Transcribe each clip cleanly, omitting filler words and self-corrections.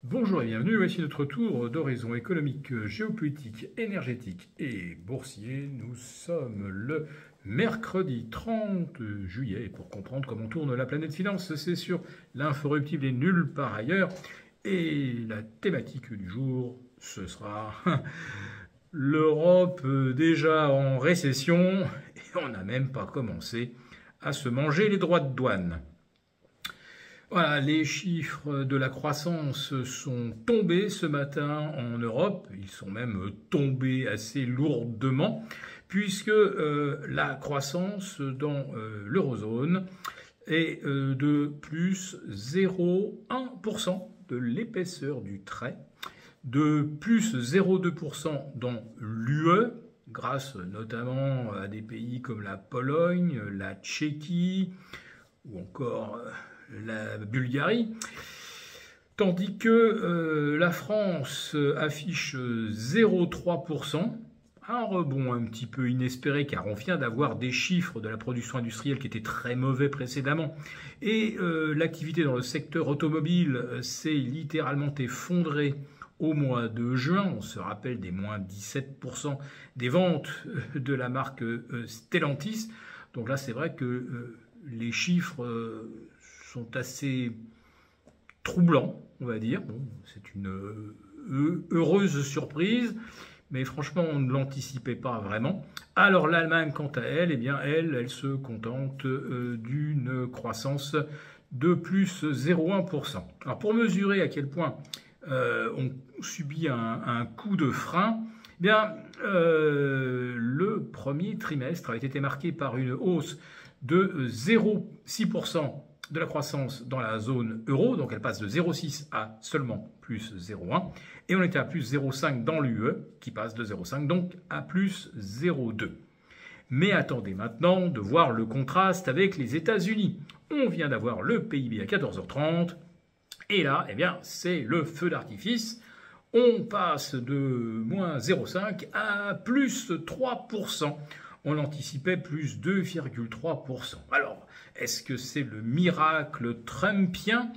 Bonjour et bienvenue, voici notre tour d'horizon économique, géopolitique, énergétique et boursier. Nous sommes le mercredi 30 juillet et pour comprendre comment tourne la planète finance, c'est sur l'inforruptible et nulle part ailleurs. Et la thématique du jour, ce sera l'Europe déjà en récession et on n'a même pas commencé à se manger les droits de douane. Voilà, les chiffres de la croissance sont tombés ce matin en Europe. Ils sont même tombés assez lourdement, puisque la croissance dans l'eurozone est de plus 0,1% de l'épaisseur du trait, de plus 0,2% dans l'UE, grâce notamment à des pays comme la Pologne, la Tchéquie ou encore la Bulgarie, tandis que la France affiche 0,3%, un rebond un petit peu inespéré car on vient d'avoir des chiffres de la production industrielle qui étaient très mauvais précédemment et l'activité dans le secteur automobile s'est littéralement effondrée au mois de juin. On se rappelle des moins 17% des ventes de la marque Stellantis. Donc là c'est vrai que les chiffres sont assez troublants, on va dire. Bon, c'est une heureuse surprise, mais franchement, on ne l'anticipait pas vraiment. Alors l'Allemagne, quant à elle, eh bien, elle se contente d'une croissance de plus 0,1%. Alors pour mesurer à quel point on subit un coup de frein, eh bien, le premier trimestre a été marqué par une hausse de 0,6% de la croissance dans la zone euro, donc elle passe de 0,6 à seulement plus 0,1, et on était à plus 0,5 dans l'UE, qui passe de 0,5 donc à plus 0,2. Mais attendez maintenant de voir le contraste avec les États-Unis. On vient d'avoir le PIB à 14h30, et là, eh bien, c'est le feu d'artifice. On passe de moins 0,5 à plus 3%. On anticipait plus 2,3%. Alors, est-ce que c'est le miracle trumpien?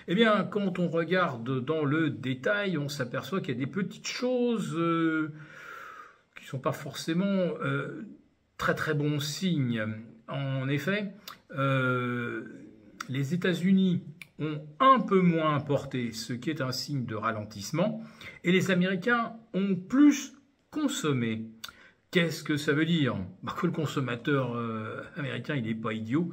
Eh bien, quand on regarde dans le détail, on s'aperçoit qu'il y a des petites choses qui ne sont pas forcément très très bons signes. En effet, les États-Unis ont un peu moins importé, ce qui est un signe de ralentissement, et les Américains ont plus consommé. Qu'est-ce que ça veut dire? Que le consommateur américain, il n'est pas idiot.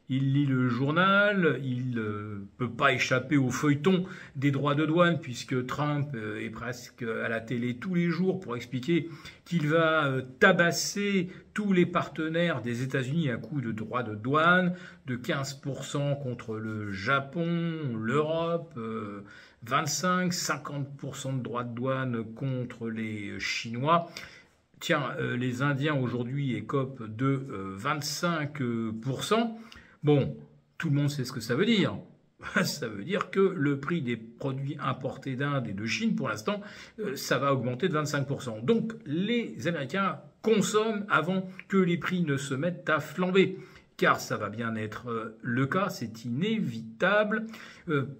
Il lit le journal, il ne peut pas échapper au feuilleton des droits de douane puisque Trump est presque à la télé tous les jours pour expliquer qu'il va tabasser tous les partenaires des États-Unis à coup de droits de douane, de 15% contre le Japon, l'Europe, 25-50% de droits de douane contre les Chinois. Tiens, les Indiens aujourd'hui écopent de 25%. Bon, tout le monde sait ce que ça veut dire. Ça veut dire que le prix des produits importés d'Inde et de Chine, pour l'instant, ça va augmenter de 25%. Donc, les Américains consomment avant que les prix ne se mettent à flamber. Car ça va bien être le cas, c'est inévitable.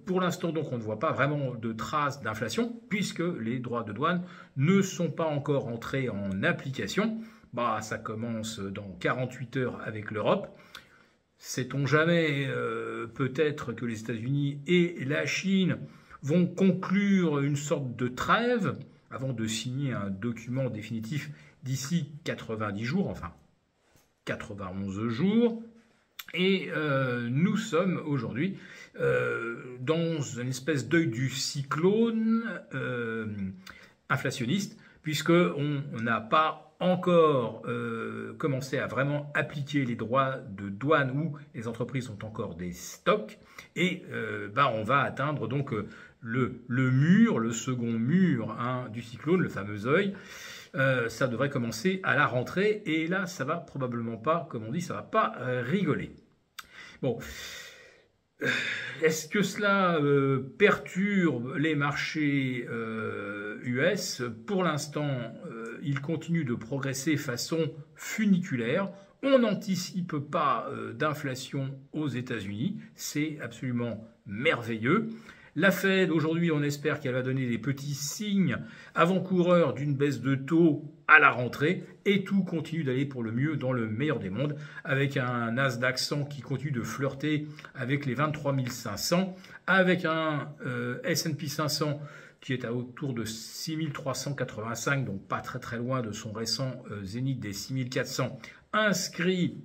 Pour l'instant, donc, on ne voit pas vraiment de traces d'inflation, puisque les droits de douane ne sont pas encore entrés en application. Ça commence dans 48 heures avec l'Europe. Sait-on jamais, peut-être que les États-Unis et la Chine vont conclure une sorte de trêve avant de signer un document définitif d'ici 90 jours, enfin 91 jours. Et nous sommes aujourd'hui dans une espèce d'œil du cyclone inflationniste, puisqu'on n'a pas encore commencé à vraiment appliquer les droits de douane où les entreprises ont encore des stocks. Et on va atteindre donc le mur, le second mur du cyclone, le fameux œil. Ça devrait commencer à la rentrée et là ça va probablement pas, comme on dit, ça va pas rigoler. Bon, est-ce que cela perturbe les marchés US? Pour l'instant, ils continuent de progresser façon funiculaire. On n'anticipe pas d'inflation aux États-Unis, c'est absolument merveilleux. La Fed, aujourd'hui, on espère qu'elle va donner des petits signes avant-coureurs d'une baisse de taux à la rentrée. Et tout continue d'aller pour le mieux dans le meilleur des mondes, avec un Nasdaq 100 qui continue de flirter avec les 23 500, avec un S&P 500 qui est autour de 6 385, donc pas très loin de son récent zénith des 6 400, inscrit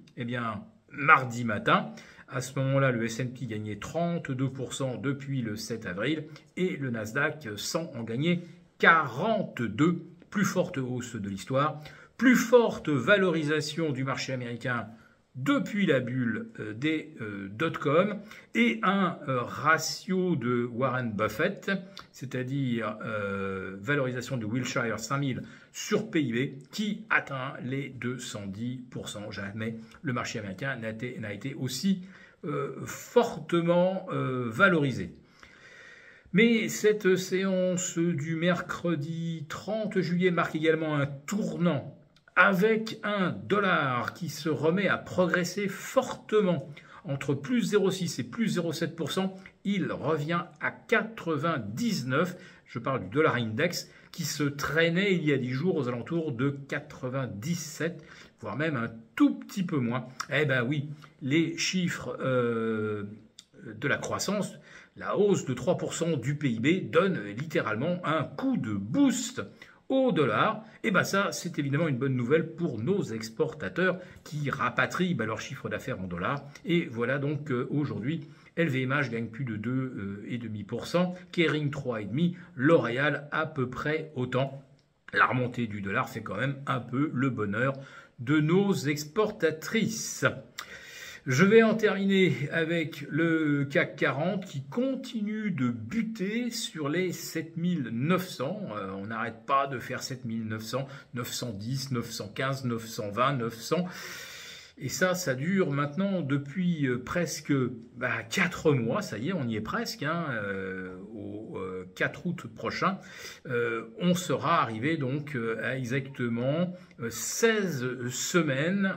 mardi matin. À ce moment-là, le S&P gagnait 32% depuis le 7 avril et le Nasdaq 100 en gagnait 42%. Plus forte hausse de l'histoire, plus forte valorisation du marché américain depuis la bulle des dot-com et un ratio de Warren Buffett, c'est-à-dire valorisation de Wilshire 5000 sur PIB qui atteint les 210%. Jamais le marché américain n'a été aussi fortement valorisé. Mais cette séance du mercredi 30 juillet marque également un tournant avec un dollar qui se remet à progresser fortement. Entre plus 0,6 et plus 0,7%, il revient à 99. Je parle du dollar index qui se traînait il y a 10 jours aux alentours de 97, voire même un tout petit peu moins. Eh ben oui, les chiffres de la croissance, la hausse de 3% du PIB donne littéralement un coup de boost au dollar. Et bien ça, c'est évidemment une bonne nouvelle pour nos exportateurs qui rapatrient leur chiffre d'affaires en dollars. Et voilà donc aujourd'hui, LVMH gagne plus de 2,5%, Kering 3,5%, L'Oréal à peu près autant. La remontée du dollar fait quand même un peu le bonheur de nos exportatrices. Je vais en terminer avec le CAC 40 qui continue de buter sur les 7900. On n'arrête pas de faire 7900, 910, 915, 920, 900. Et ça dure maintenant depuis presque 4 mois. Ça y est, on y est presque. Au 4 août prochain, on sera arrivé donc à exactement 16 semaines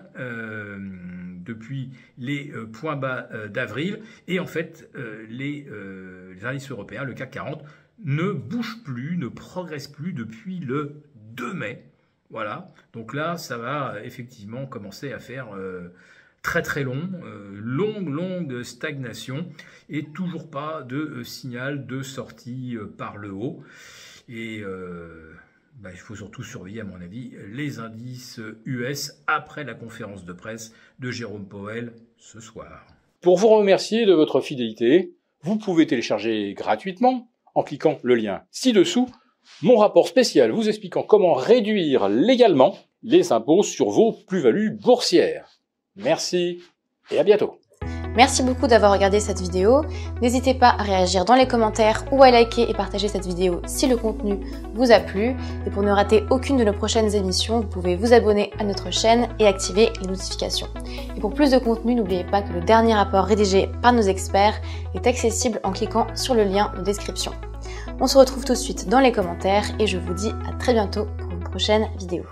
depuis les points bas d'avril. Et en fait, les indices européens, le CAC 40, ne bougent plus, ne progressent plus depuis le 2 mai. Voilà, donc là, ça va effectivement commencer à faire très long, longue stagnation et toujours pas de signal de sortie par le haut. Et il faut surtout surveiller, à mon avis, les indices US après la conférence de presse de Jérôme Powell ce soir. Pour vous remercier de votre fidélité, vous pouvez télécharger gratuitement, en cliquant le lien ci-dessous, mon rapport spécial vous expliquant comment réduire légalement les impôts sur vos plus-values boursières. Merci et à bientôt. Merci beaucoup d'avoir regardé cette vidéo. N'hésitez pas à réagir dans les commentaires ou à liker et partager cette vidéo si le contenu vous a plu. Et pour ne rater aucune de nos prochaines émissions, vous pouvez vous abonner à notre chaîne et activer les notifications. Et pour plus de contenu, n'oubliez pas que le dernier rapport rédigé par nos experts est accessible en cliquant sur le lien de description. On se retrouve tout de suite dans les commentaires et je vous dis à très bientôt pour une prochaine vidéo.